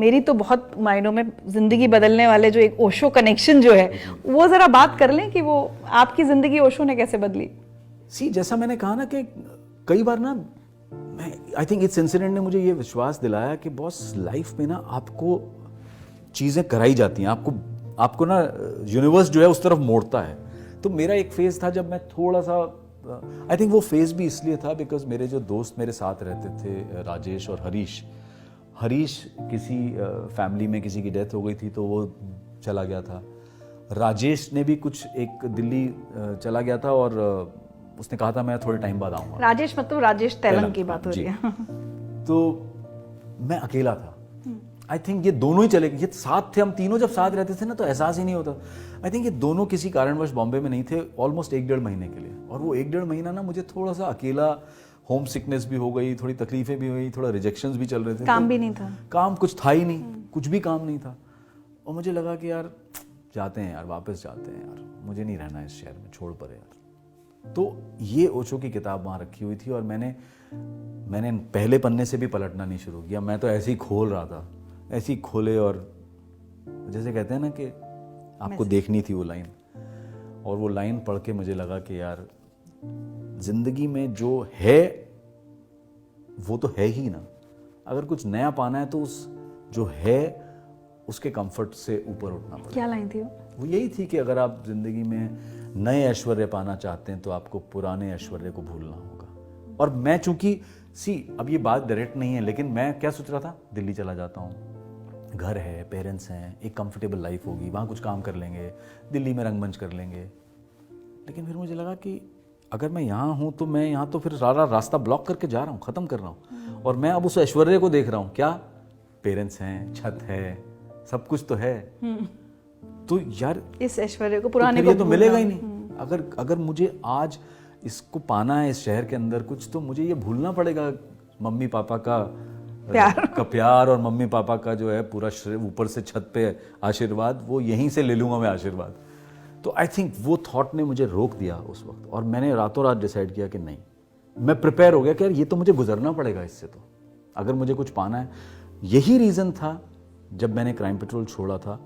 मेरी तो बहुत मायनों में जिंदगी बदलने वाले जो एक ओशो कनेक्शन जो है, वो जरा बात कर लें कि वो आपकी जिंदगी ओशो ने कैसे बदली। जैसा मैंने कहा ना कि कई बार ना आई थिंक इस इंसिडेंट ने मुझे ये विश्वास दिलाया कि बॉस लाइफ में ना आपको चीजें कराई जाती हैं, आपको ना यूनिवर्स जो है उस तरफ मोड़ता है। तो मेरा एक फेज था जब मैं थोड़ा सा, आई थिंक वो फेज भी इसलिए था बिकॉज मेरे जो दोस्त मेरे साथ रहते थे, राजेश और हरीश किसी फैमिली में किसी की डेथ हो गई थी तो वो चला गया था। राजेश ने भी कुछ एक दिल्ली चला गया था और उसने कहा था मैं थोड़े टाइम बाद आऊंगा। राजेश मतलब राजेश तेलंग की बात हो रही है। तो मैं अकेला था। आई थिंक ये दोनों ही चले गए, ये साथ थे, हम तीनों जब साथ रहते थे ना तो एहसास ही नहीं होता। आई थिंक ये दोनों किसी कारणवश बॉम्बे में नहीं थे ऑलमोस्ट 1-1.5 महीने के लिए, और वो 1-1.5 महीना ना मुझे थोड़ा सा अकेला, होम सिकनेस भी हो गई, थोड़ी तकलीफें भी हुई, थोड़ा रिजेक्शंस भी चल रहे थे, काम भी नहीं था, काम कुछ था ही नहीं, कुछ भी काम नहीं था। और मुझे लगा कि यार जाते हैं यार, वापस जाते हैं यार, मुझे नहीं रहना इस शहर में, छोड़ पड़े यार। तो ये ओशो की किताब वहाँ रखी हुई थी और मैंने पहले पन्ने से भी पलटना नहीं शुरू किया। मैं तो ऐसे ही खोल रहा था, ऐसे ही खोले, और जैसे कहते हैं ना कि आपको देखनी थी वो लाइन, और वो लाइन पढ़ के मुझे लगा कि यार जिंदगी में जो है वो तो है ही ना। अगर कुछ नया पाना है तो उस जो है उसके कंफर्ट से ऊपर उठना पड़ेगा। क्या लाइन थी वो यही थी कि अगर आप जिंदगी में नए ऐश्वर्य पाना चाहते हैं तो आपको पुराने ऐश्वर्य को भूलना होगा। और मैं चूंकि अब ये बात डायरेक्ट नहीं है, लेकिन मैं क्या सोच रहा था, दिल्ली चला जाता हूँ, घर है, पेरेंट्स हैं, एक कंफर्टेबल लाइफ होगी, वहाँ कुछ काम कर लेंगे, दिल्ली में रंगमंच कर लेंगे। लेकिन फिर मुझे लगा कि अगर मैं यहाँ हूँ तो मैं यहाँ तो फिर सारा रास्ता ब्लॉक करके जा रहा हूँ, ख़त्म कर रहा हूँ, और मैं अब उस ऐश्वर्य को देख रहा हूँ। क्या पेरेंट्स हैं, छत है, सब कुछ तो है, तो यार इस ऐश्वर्य को, पुराने तो को ये तो मिलेगा ही नहीं। अगर मुझे आज इसको पाना है इस शहर के अंदर कुछ, तो मुझे ये भूलना पड़ेगा मम्मी पापा का प्यार और मम्मी पापा का जो है पूरा ऊपर से छत पे आशीर्वाद, वो यहीं से ले लूंगा मैं आशीर्वाद। तो आई थिंक वो थॉट ने मुझे रोक दिया उस वक्त, और मैंने रातों रात डिसाइड किया कि नहीं, मैं प्रिपेयर हो गया कि यार ये तो मुझे गुजरना पड़ेगा इससे, तो अगर मुझे कुछ पाना है। यही रीज़न था जब मैंने क्राइम पेट्रोल छोड़ा था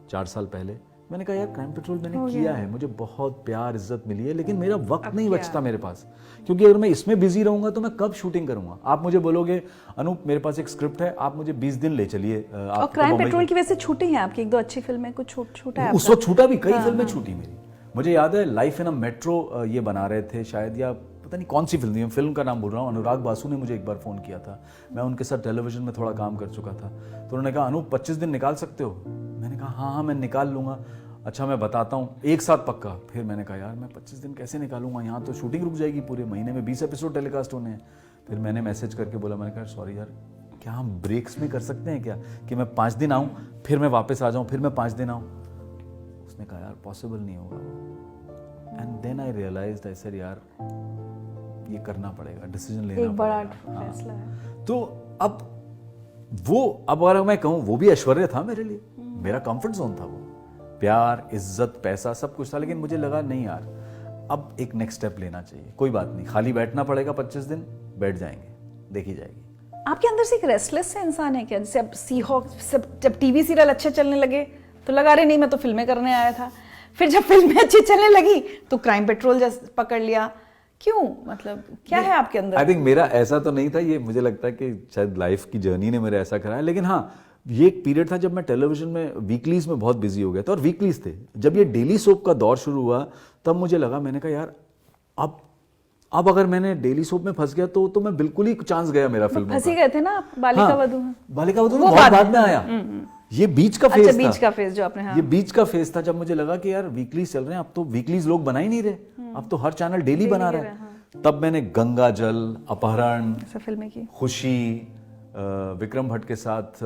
4 साल पहले। मैंने कहा यार क्राइम पेट्रोल मैंने किया है, मुझे बहुत प्यार इज्जत मिली है, लेकिन मेरा वक्त नहीं बचता मेरे पास, क्योंकि अगर मैं इसमें बिजी रहूंगा तो मैं कब शूटिंग करूंगा। आप मुझे बोलोगे अनूप मेरे पास एक स्क्रिप्ट है, आप मुझे 20 दिन ले चलिए। और क्राइम पेट्रोल की वजह से छूटी हैं आपकी 1-2 अच्छी फिल्में, कुछ छूटा है उस वक्त छूटा भी, कई फिल्में छूटी मेरी। मुझे याद है लाइफ इन अ मेट्रो ये बना रहे थे शायद, या पता नहीं कौन सी फिल्म थी, फिल्म का नाम भूल रहा हूँ। अनुराग बासु ने मुझे एक बार फ़ोन किया था, मैं उनके साथ टेलीविजन में थोड़ा काम कर चुका था, तो उन्होंने कहा अनूप 25 दिन निकाल सकते हो? मैंने कहा हाँ मैं निकाल लूँगा। अच्छा मैं बताता हूँ, एक साथ पक्का। फिर मैंने कहा यार मैं 25 दिन कैसे निकालूंगा, यहाँ तो शूटिंग रुक जाएगी, पूरे महीने में 20 एपिसोड टेलीकास्ट होने हैं। फिर मैंने मैसेज करके बोला, मैंने कहा सॉरी यार, क्या हम ब्रेक्स में कर सकते हैं क्या, कि मैं 5 दिन आऊँ फिर मैं वापस आ जाऊँ, फिर मैं 5 दिन आऊँ? उसने कहा यार पॉसिबल नहीं होगा। And then I realized, I said यार ये करना पड़ेगा, डिसीजन लेना एक बड़ा पड़ेगा। फैसला है। तो अब अगर मैं कहूँ वो भी ऐश्वर्य था मेरे लिए, मेरा कंफर्ट जोन था वो, प्यार इज्जत पैसा सब कुछ था। लेकिन मुझे लगा नहीं यार, अब एक नेक्स्ट स्टेप लेना चाहिए। कोई बात नहीं, खाली बैठना पड़ेगा, 25 दिन बैठ जाएंगे, देखी जाएगी। आपके अंदर से एक रेस्टलेस से इंसान है क्या? जैसे अब सीहॉक जब टीवी सीरियल अच्छे चलने लगे तो लगा रहे नहीं मैं तो फिल्में करने आया था, फिर जब फिल्में अच्छी चलने लगी तो क्राइम पेट्रोल जैसे पकड़ लिया। क्यों, मतलब क्या है आपके अंदर? आई थिंक मेरा ऐसा तो नहीं था, ये मुझे लगता है कि शायद लाइफ की जर्नी ने मेरे ऐसा कराया। लेकिन हाँ, ये एक पीरियड था जब मैं टेलीविजन में वीकलीज में बहुत बिजी हो गया था, और वीकलीज थे। जब ये डेली सोप का दौर शुरू हुआ तब मुझे लगा, मैंने कहा यार अब अगर मैंने डेली सोप में फंस गया तो मैं बिल्कुल ही चांस गया मेरा फिल्म में। फंसी गए थे ना आप बालिका वधू में? बालिका वधू में बहुत बाद में आया, ये बीच का फेज था। बीच का फेज जो आपने, हाँ। ये बीच का फेज था जब मुझे लगा कि यार वीकलीज चल रहे हैं, अब तो वीकलीज लोग बना ही नहीं रहे, अब तो हर चैनल डेली बना रहा है। तब मैंने गंगा जल, अपहरण, फिल्में की, खुशी, विक्रम भट्ट के साथ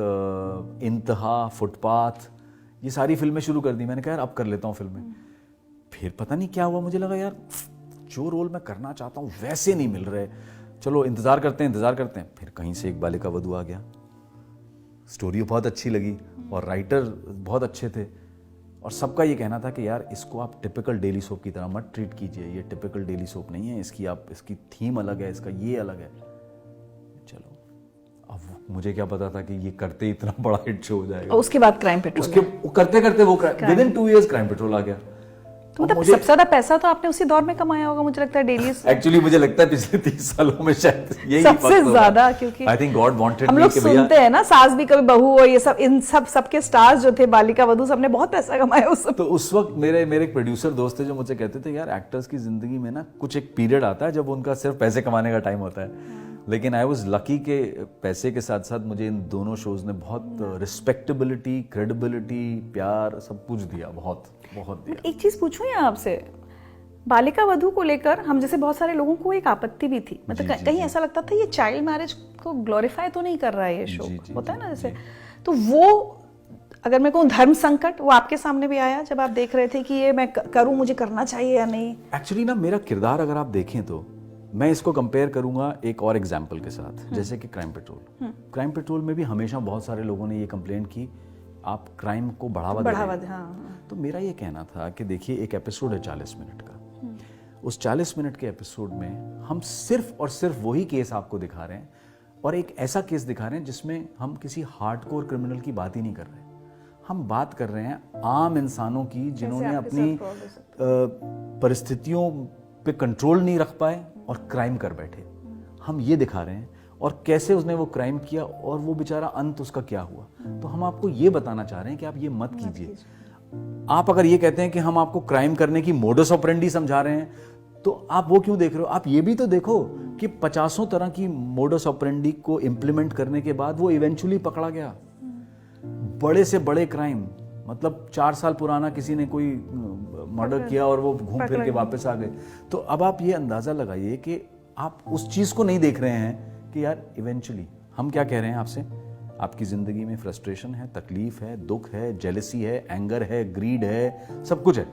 इंतहा, फुटपाथ, ये सारी फिल्में शुरू कर दी। मैंने कहा यार अब कर लेता हूँ फिल्में। फिर पता नहीं क्या हुआ, मुझे लगा यार जो रोल मैं करना चाहता हूँ वैसे नहीं मिल रहे, चलो इंतजार करते हैं। फिर कहीं से एक बालिका वधू आ गया, स्टोरी बहुत अच्छी लगी और राइटर बहुत अच्छे थे, और सबका ये कहना था कि यार इसको आप टिपिकल डेली सोप की तरह मत ट्रीट कीजिए, ये टिपिकल डेली सोप नहीं है, इसकी थीम अलग है, इसका ये अलग है। चलो अब मुझे क्या पता था कि ये करते इतना बड़ा हिट शो हो जाएगा। और उसके बाद क्राइम पेट्रोल, उसके करते करते वो within 2 years crime patrol आ गया। तो मतलब सबसे ज्यादा पैसा तो आपने उसी दौर में कमाया होगा मुझे लगता है, डेली। एक्चुअली मुझे लगता है पिछले 30 सालों में शायद यही सबसे ज्यादा, क्योंकि आई थिंक गॉड वांटेड हम लोग सुनते हैं ना, सास भी कभी बहू हो, ये सब, इन सबके स्टार्स जो थे, बालिका वधू, सबने बहुत पैसा कमाया उस तो उस वक्त मेरे एक प्रोड्यूसर दोस्त थे जो मुझे कहते थे यार एक्टर्स की जिंदगी में ना कुछ एक पीरियड आता है जब उनका सिर्फ पैसे कमाने का टाइम होता है। लेकिन आई वाज लकी के पैसे के साथ साथ मुझे इन दोनों शोज ने बहुत रिस्पेक्टेबिलिटी, क्रेडिबिलिटी, प्यार सब कुछ दिया, बहुत बहुत दिया। एक चीज पूछूं या आपसे, बालिका वधू को लेकर हम जैसे बहुत सारे लोगों को एक आपत्ति भी थी, मतलब कहीं ऐसा लगता था ये चाइल्ड मैरिज को ग्लोरीफाई तो नहीं कर रहा है ये शो, होता है ना जैसे, तो वो अगर मैं कहूँ धर्म संकट, वो आपके सामने भी आया जब आप देख रहे थे कि ये मैं करूँ, मुझे करना चाहिए या नहीं? एक्चुअली ना मेरा किरदार अगर आप देखें तो मैं इसको कंपेयर करूंगा एक और एग्जाम्पल के साथ, जैसे कि क्राइम पेट्रोल। क्राइम पेट्रोल में भी हमेशा बहुत सारे लोगों ने ये कंप्लेन की आप क्राइम को बढ़ावा दे रहे हैं। हाँ। तो मेरा ये कहना था कि देखिए एक एपिसोड है 40 मिनट का, उस 40 मिनट के एपिसोड में हम सिर्फ और सिर्फ वही केस आपको दिखा रहे हैं, और एक ऐसा केस दिखा रहे हैं जिसमें हम किसी हार्डकोर क्रिमिनल की बात ही नहीं कर रहे हैं। हम बात कर रहे हैं आम इंसानों की जिन्होंने अपनी परिस्थितियों पे कंट्रोल नहीं रख पाए और क्राइम कर बैठे। हम ये दिखा रहे हैं और कैसे उसने वो क्राइम किया और वो बेचारा अंत उसका क्या हुआ। तो हम आपको ये बताना चाह रहे हैं कि आप ये मत कीजिए। आप अगर ये कहते हैं कि हम आपको क्राइम करने की मोडस ऑपरेंडी समझा रहे हैं, तो आप वो क्यों देख रहे हो? आप ये भी तो देखो कि 50 तरह की मोडस ऑपरेंडी को इंप्लीमेंट करने के बाद वो इवेंचुअली पकड़ा गया। बड़े से बड़े क्राइम, मतलब 4 साल पुराना किसी ने कोई मर्डर किया और वो घूम फिर के वापस आ गए। तो अब आप ये अंदाजा लगाइए कि आप उस चीज को नहीं देख रहे हैं कि यार इवेंचुअली हम क्या कह रहे हैं आपसे, आपकी जिंदगी में फ्रस्ट्रेशन है, तकलीफ है, दुख है, जेलसी है, एंगर है, ग्रीड है, सब कुछ है।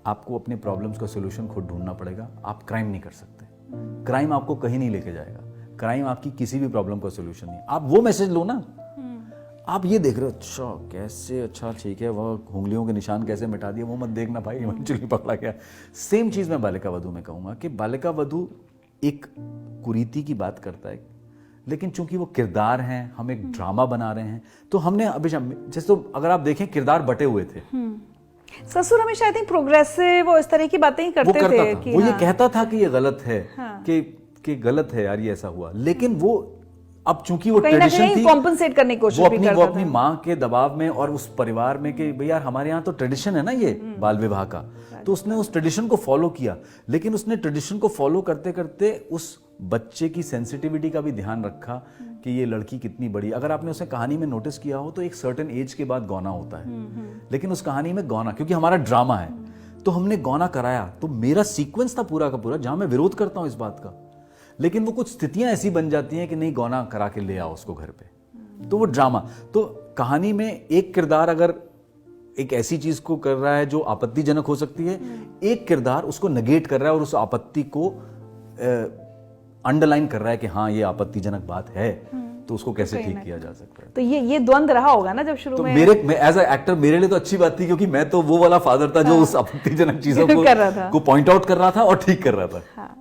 आपको अपने प्रॉब्लम्स का सोल्यूशन खुद ढूंढना पड़ेगा। आप क्राइम नहीं कर सकते। क्राइम आपको कहीं नहीं लेके जाएगा। क्राइम आपकी किसी भी प्रॉब्लम का सोल्यूशन नहीं। आप वो मैसेज लो ना। आप ये देख रहे हो, अच्छा कैसे, अच्छा ठीक है, वह उंगलियों के निशान कैसे मिटा दिए, वो मत देखना भाई, इवेंचुअली पकड़ा गया। सेम चीज मैं बालिका वधू में कहूंगा कि बालिका वधू एक कुरीति की बात करता है, लेकिन चूंकि वो किरदार हैं, हम एक ड्रामा बना रहे हैं, तो हमने अभी जैसे, तो अगर आप देखें किरदार बटे हुए थे। ससुर हमेशा आई थिंक प्रोग्रेसिव वो इस तरह की बातें ही करते थे कि वो ये कहता था कि ये गलत है, कि गलत है यार, ये ऐसा हुआ। लेकिन वो अब चूंकि वो ट्रेडिशन थी, कॉम्पनसेट करने की कोशिश भी करता था। वो अपनी माँ के दबाव में और उस परिवार में कि भैया हमारे यहाँ तो ट्रेडिशन है ना ये बाल विवाह का, तो उसने उस ट्रेडिशन को फॉलो किया। लेकिन उसने ट्रेडिशन को फॉलो करते करते उस बच्चे की सेंसिटिविटी का भी ध्यान रखा कि ये लड़की कितनी बड़ी। अगर आपने उसे कहानी में नोटिस किया हो तो एक सर्टेन एज के बाद गौना होता है, लेकिन उस कहानी में गौना, क्योंकि हमारा ड्रामा है तो हमने गौना कराया। तो मेरा सीक्वेंस था पूरा का पूरा, जहां मैं विरोध करता हूं इस बात का, लेकिन वो कुछ स्थितियां ऐसी बन जाती हैं कि नहीं, गौना करा के ले आओ उसको घर पे, तो वो ड्रामा। तो कहानी में एक किरदार अगर एक ऐसी चीज को कर रहा है जो आपत्तिजनक हो सकती है, एक किरदार उसको नेगेट कर रहा है और उस आपत्ति को अंडरलाइन कर रहा है कि हाँ ये आपत्तिजनक बात है, तो उसको कैसे ठीक किया जा सकता है। तो ये द्वंद रहा होगा ना जब शुरू में। मैं एज अ एक्टर मेरे लिए तो अच्छी बात थी, क्योंकि मैं तो वो वाला फादर था जो उस आपत्तिजनक चीजों को पॉइंट आउट कर रहा था और ठीक कर रहा था।